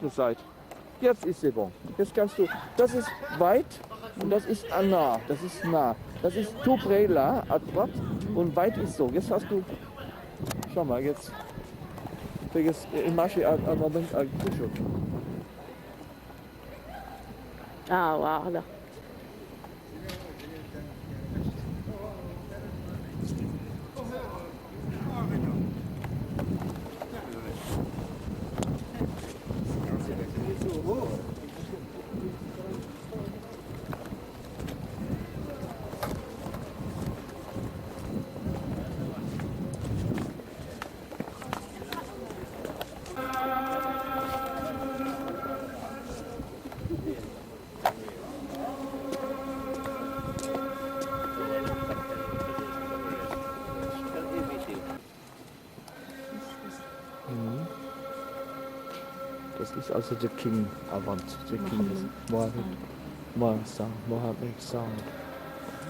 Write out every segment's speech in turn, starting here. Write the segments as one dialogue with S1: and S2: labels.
S1: andere Seite. Jetzt ist c'est bon. Jetzt kannst du, das ist weit und das ist nah. Das ist nah. Das ist tout près là, à droite und weit ist so. Jetzt hast du, schau mal, jetzt marché un moment à gauche.
S2: Ah, voilà.
S1: Das ist also der King Avant. Der King ist Mohammed Sound.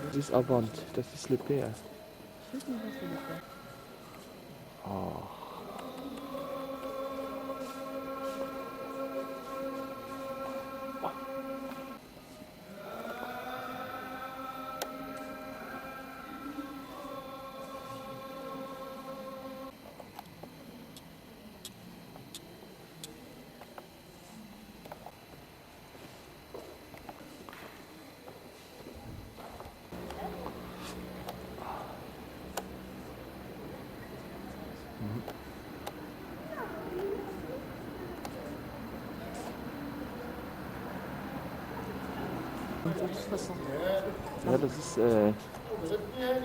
S1: Das ist Avant, das ist Le Père. Oh. Ja, das ist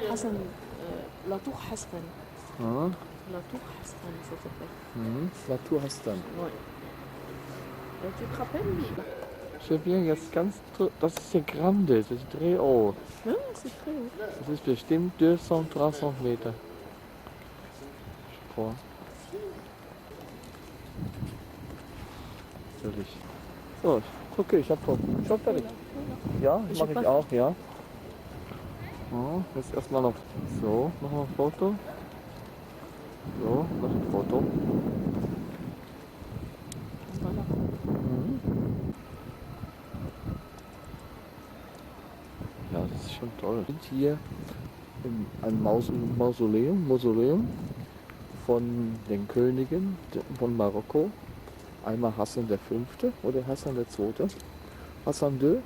S2: Hassan, La Tour Hassan.
S1: ah,
S2: La Tour Hassan, ça s'appelle.
S1: La Tour Hassan.
S2: Ouais. Tu te rappelles?
S1: Ich habe jetzt ganz, das ist der Grande, das ist très haut.
S2: Ja, c'est très haut.
S1: Das ist bestimmt 200, 300 Meter. Vor. Natürlich. So, okay, ich hab fertig. Ja, mache ich auch, ja. Oh, jetzt erstmal noch so, nochmal ein Foto. So, noch ein Foto. Ja, das ist schon toll. Wir sind hier ein Mausoleum von den Königen von Marokko. Einmal Hassan V. oder Hassan II. Hassan II.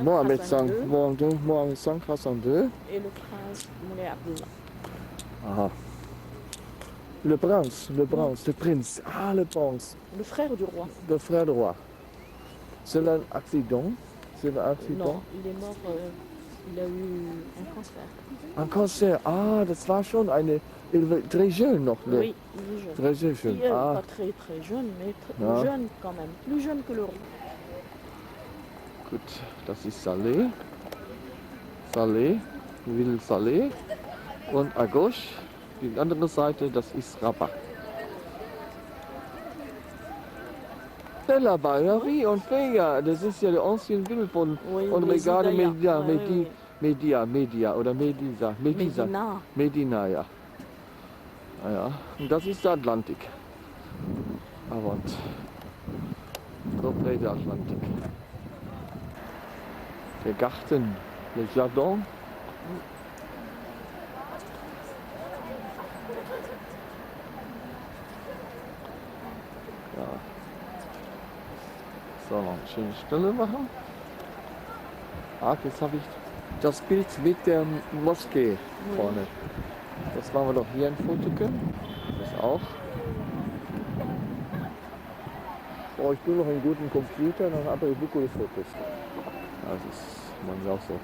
S1: Mohammed V. Hassan II.
S2: Et le prince Moulay Abdullah.
S1: Aha. Le prince. Ah, le prince.
S2: Le frère du roi.
S1: Le frère du roi. C'est un accident.
S2: Non, il est mort, il a eu un cancer.
S1: Un cancer. Ah, das war schon eine. Très jeune noch. Ne?
S2: Oui, il est jeune.
S1: Très jeune. Ah.
S2: Pas très jeune, mais
S1: Ja.
S2: jeune quand même. Plus jeune que le roi.
S1: Gut, das ist Saleh. Ville Saleh. Und à gauche, die andere Seite, das ist Rabat. C'est là-bas, ja, oui, on fait, ja, das ist ja die ancienne Ville von
S2: Oui,
S1: und
S2: les
S1: regarde
S2: Hidayah.
S1: Media oder Medina. Medina, ja. Ah, ja. Und das ist der Atlantik. Aber so près der Atlantik. Der Garten, le Jardin. Ja. So, noch eine schöne Stelle machen. Ah, jetzt habe ich das Bild mit der Moschee vorne. Das machen wir doch hier ein Foto können. Das auch. Oh, ich will noch einen guten Computer, dann habe ich gute Fotos. Das ist manchmal auch so.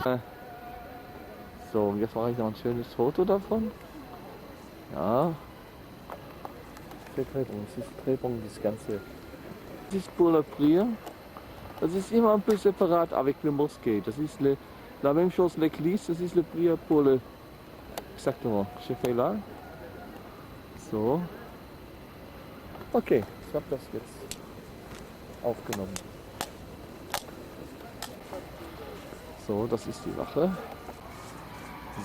S1: Ja. So, und jetzt mache ich noch ein schönes Foto davon. Ja. Das ist Trébon, das Ganze. Das ist pour la prière. Das ist immer un peu séparate avec le mosquée. Das ist la même chose l'église, das ist le prière pour le... Exactement. Je fais là. So. Okay, ich habe das jetzt aufgenommen. So, das ist die Wache.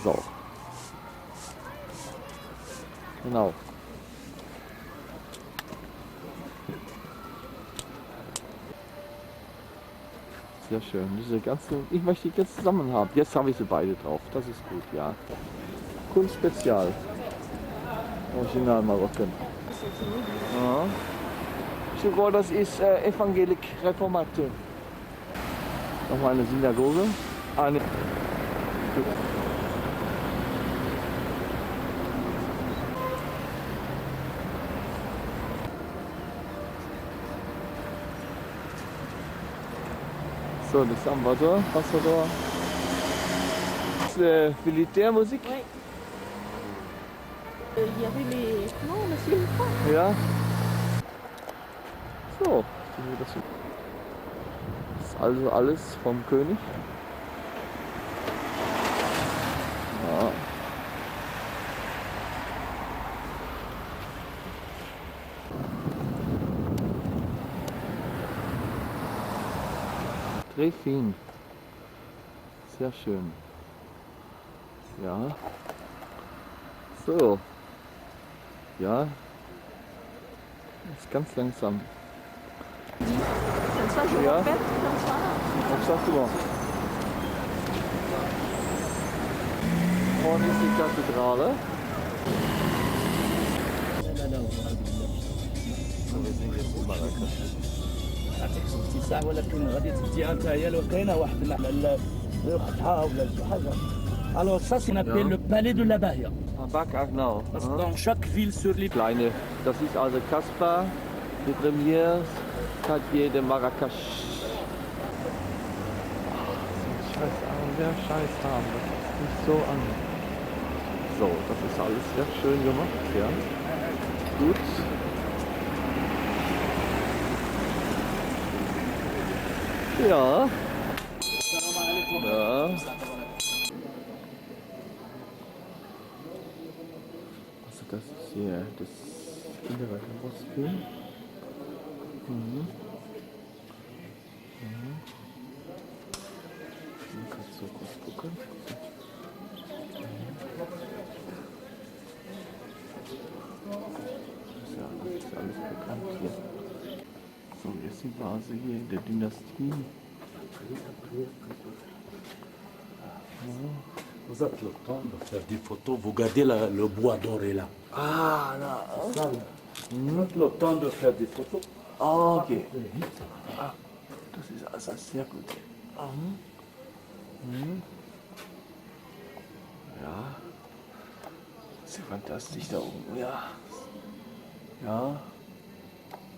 S1: So. Genau. Sehr schön. Diese ganzen, ich möchte die jetzt zusammen haben. Jetzt habe ich sie beide drauf. Das ist gut, ja. Kunst Spezial. Original Marokken. Ja. Je crois, das ist Evangelik Reformate. Nochmal eine Synagoge. Eine. So, das haben wir da. Was wir da? Das ist Militärmusik.
S2: Ouais. Il y avait les. Non, on a fait une fois.
S1: Ja. So, das ist also alles vom König. Ja. Treffin. Sehr schön. Ja. So. Ja. Jetzt ganz langsam.
S2: Comme ça, je
S1: Ja.
S2: répète, comme ça.
S1: Exactement. Vorne ist die Kathedrale.
S3: يعطيك 6 ساعة ولكن غادي تديها انت هي لو كاينه واحد القطعه ولا شي حاجه. Alors ça c'est appelé le palais de la Bahia.
S1: Bac Arnau.
S3: Parce que dans chaque ville sur les
S1: Kleine. Das ist also Caspar, die Premiers, Cartier de Marrakech. Scheiß an, wer Scheiß haben, das ist nicht so an. So, das ist alles sehr schön gemacht, ja. Gut. Ja. Ja. Also das ist hier das Innere der Moschee. Mhm. Mhm. Man kann so kurz gucken. Das ist alles bekannt hier. So, hier ist die Vase hier in der Dynastie.
S3: Vous avez le temps de faire des photos, vous gardez le bois doré là.
S1: Ah, na.
S3: Ça, là. Vous avez le temps de faire des photos.
S1: Ah, okay. Ah, das ist also sehr gut. Mhm. Mhm. Ja. Das ist ja fantastisch da oben, ja. Ja.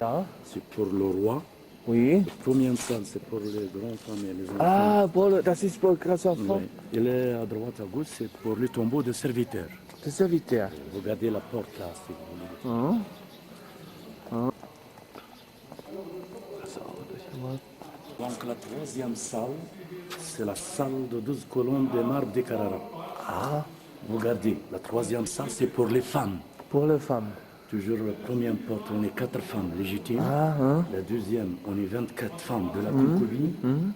S1: Ja.
S3: C'est pour le roi.
S1: Oui.
S3: Première salle, c'est pour les grandes femmes et les enfants.
S1: Ah, Paul, das ist Paul Grasserfond.
S3: Oui. Il est à droite, à gauche, c'est pour les tombeaux de serviteurs.
S1: Der Serviteur.
S3: Vous gardez la porte là, si vous voulez.
S1: Mhm. Mhm. So, das hier mal.
S3: Donc la troisième salle, c'est la salle de 12 colonnes de marbre de Carrara.
S1: Ah,
S3: Vous gardez. La troisième salle, c'est pour les femmes.
S1: pour les femmes.
S3: Toujours la première porte, on est 4 femmes légitimes.
S1: Ah, hein.
S3: La deuxième, on est 24 femmes de la concubine.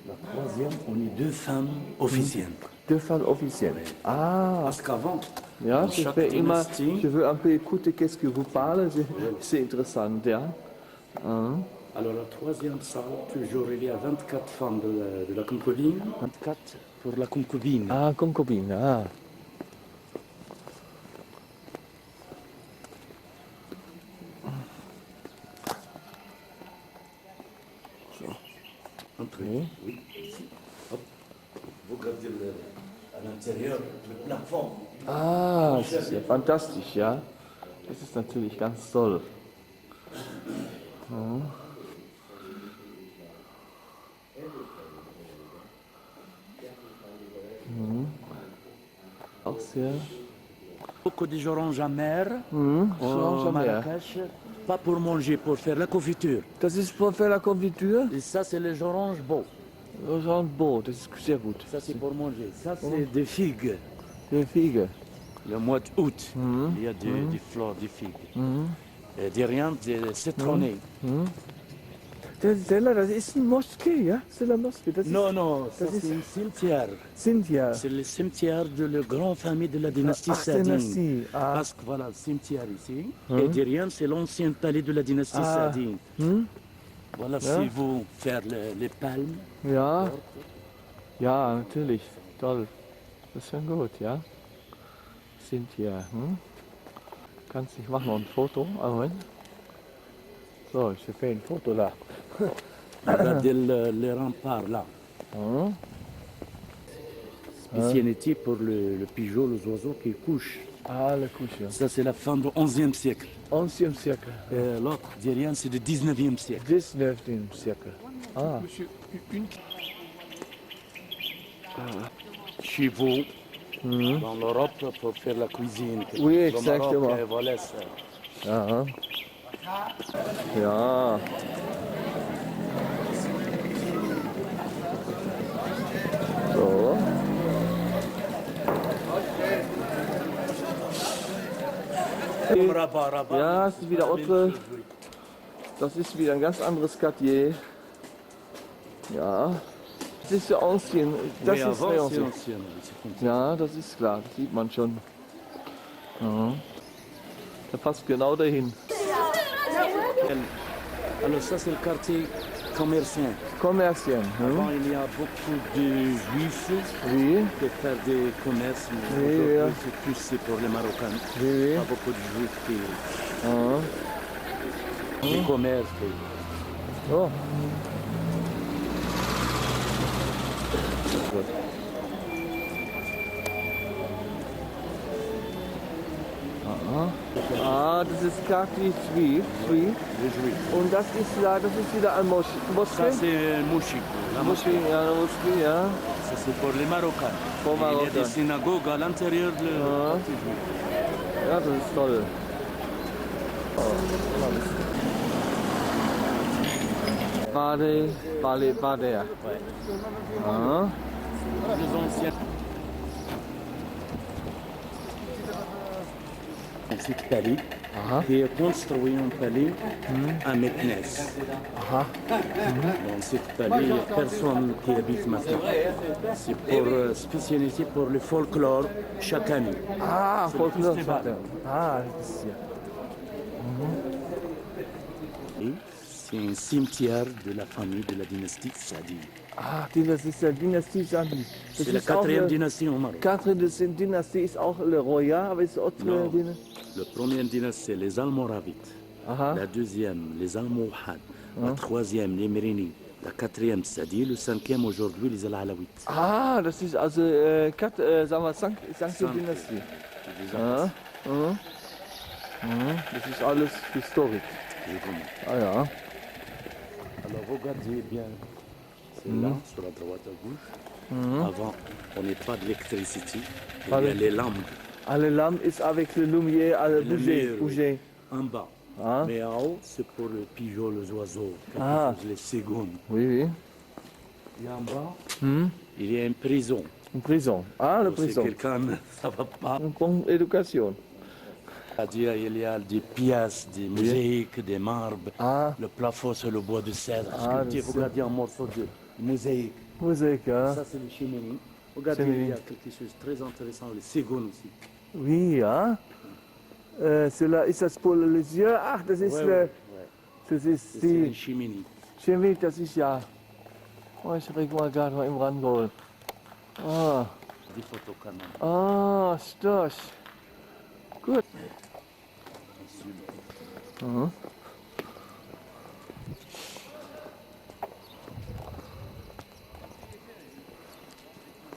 S3: La troisième, on est 2 femmes officielles.
S1: Deux femmes officielles. Ah,
S3: Parce qu'avant,
S1: ja,
S3: dans
S1: je
S3: chaque
S1: fais immer,
S3: dynastie,
S1: je veux un peu écouter qu'est-ce que vous parlez, c'est intéressant, ja. Mhm.
S3: alors la troisième salle, toujours il y a 24 femmes de la concubine. 24 pour la concubine.
S1: Ah, Concubine, ah.
S3: Entrez. Oui. Hop. Vous gardez à l'intérieur le plafond.
S1: Ah, das ist ja fantastisch, ja. Das ist natürlich ganz toll. Mhm. Mhm. Auch sehr.
S3: Beaucoup des oranges amères.
S1: Mhm.
S3: Au
S1: Orange am Meer.
S3: Marrakech, pas pour manger, pour faire la confiture.
S1: Das ist pour faire la confiture.
S3: Et ça, c'est les oranges beaux.
S1: Orange beau, das ist sehr gut.
S3: Ça, c'est pour manger. Ça, c'est des figues.
S1: Die Fiege.
S3: Le mois d'août,
S1: Mhm.
S3: il y a des fleurs de figues.
S1: Mhm.
S3: Et des riens de citronnées.
S1: Mhm. Celle-là, das ist eine Moschee, ja? C'est la mosquée. Das
S3: Non, non, ça
S1: das ist-
S3: c'est un cimetière.
S1: Cynthia.
S3: C'est le cimetière de la grande famille de la dynastie
S1: Ach,
S3: Saadine.
S1: Dynastie. Ah.
S3: Parce que voilà, le cimetière ici. Et derrière, c'est l'ancien palais de la dynastie
S1: Ah.
S3: Saadine.
S1: Hm?
S3: Voilà,
S1: Ja.
S3: si vous faire les palmes.
S1: Ja. Ja, natürlich. Toll. Das ist schon gut, ja? Cynthia. Hm? Ich mache noch ein Foto. Moment. So, ich fais ein Foto là.
S3: Regardez les remparts là.
S1: Hm?
S3: Spécialité pour le pigeon, les oiseaux qui couchent.
S1: Ah, le couche.
S3: Ça, c'est la fin du 11e siècle.
S1: 11e siècle.
S3: Et l'autre, derrière, c'est du 19e siècle.
S1: 19e siècle. Ah.
S3: Chez vous,
S1: Mhm.
S3: dans l'Europe, pour faire la cuisine.
S1: Oui,
S3: Au
S1: exactement.
S3: Maroc, voilà ça.
S1: Ja. Ja. So.
S3: Rabat, Rabat.
S1: Ja, es ist wieder autre. Das ist wieder ein ganz anderes Quartier. Ja. Das ist ja ancien. Das
S3: Oui,
S1: ist
S3: avant,
S1: très
S3: c'est
S1: ancien.
S3: ancien. oui, c'est comme ça.
S1: Ja, das ist klar. Das sieht man schon. Ja. Der passt genau dahin.
S3: Alors ça, c'est le quartier commerçant.
S1: Commercien.
S3: Avant,
S1: Hm?
S3: il y a beaucoup de juifs
S1: Oui,
S3: qui font des commerces. Mais
S1: Oui,
S3: aujourd'hui,
S1: oui.
S3: c'est plus c'est pour les Marocains.
S1: oui, oui.
S3: Pas beaucoup de juifs qui
S1: Ja.
S3: des commerces.
S1: Oh. Aha. Ah, das ist Quartier Juif.
S3: Les juifs.
S1: Und das ist wieder ein
S3: Ça,
S1: Moschee.
S3: c'est Mouchik. La mosquée.
S1: Moschee, ja, eine Moschee, ja.
S3: Ça, c'est pour les Marocains.
S1: Pour
S3: Il y a
S1: Marocains.
S3: des synagogues à l'intérieur de
S1: Ah.
S3: quartier juif.
S1: Ja, das ist toll. Oh, Badea.
S3: Ouais.
S1: Ah.
S3: Les anciens. C'est palais
S1: Aha.
S3: qui est construit un palais à Meknès.
S1: Aha.
S3: Dans ce palais, il n'y a personne qui habite maintenant. C'est pour spécialité pour le folklore chaque année.
S1: Ah,
S3: C'est le
S1: Folklore.
S3: festival.
S1: Ah, das ist hier.
S3: Et c'est un cimetière de la famille de la dynastie Saadi.
S1: Ah, das ist der Dynastie Sadi. Das
S3: C'est la
S1: ist auch
S3: quatrième
S1: eine-
S3: dynastie au Maroc.
S1: Quatrième Dynastie ist auch le Roya, aber ist autre
S3: Non.
S1: Dynastie.
S3: La première dynastie, c'est les Almoravides.
S1: Aha.
S3: La deuxième, les Almohades. La troisième, les Mérinides. La quatrième, Saadi. Le cinquième, aujourd'hui, les Al-Alawites.
S1: Ah, das ist also sagen wir Sankt Dynastie. Ja. Mhm. Mhm. Das ist alles Historik. Ah ja.
S3: Alors regardez bien, c'est là, sur la droite à gauche. Avant, on n'est pas d'électricité. Il y a
S1: Avec-
S3: les lampes
S1: Alle Lamm ist avec le lumière, le
S3: Le
S1: bouger,
S3: mur,
S1: bouger.
S3: en bas.
S1: Ah.
S3: Mais en haut, c'est pour le pigeon, les oiseaux, quelque
S1: Ah.
S3: chose, les cigognes.
S1: Oui, oui.
S3: Et en bas,
S1: Hm?
S3: il y a une prison.
S1: Une prison. Ah, la
S3: Si
S1: prison.
S3: quelqu'un, ça va pas.
S1: Une bonne éducation.
S3: C'est-à-dire, il y a des pièces, des mosaïques, des marbres.
S1: Ah,
S3: Le plafond, c'est le bois de cèdre.
S1: Ah,
S3: Sculpté.
S1: le cèdre.
S3: Regardez un morceau de mosaïque.
S1: Musik, ja.
S3: Ça, c'est le cheminée. Regardez,
S1: Cheminée.
S3: il y a quelque chose de très intéressant, les cigognes aussi.
S1: Oui, ja. Cela ist das pour les yeux. Ach, das ist,
S3: Ouais, ouais, ouais.
S1: das ist
S3: C'est une
S1: die
S3: cheminée.
S1: Chemie, das ist ja. Oh, ich reg mal gerade mal im Rangeholt. Ah,
S3: Des photos quand même.
S1: ah, Storch. Gut. Mhm.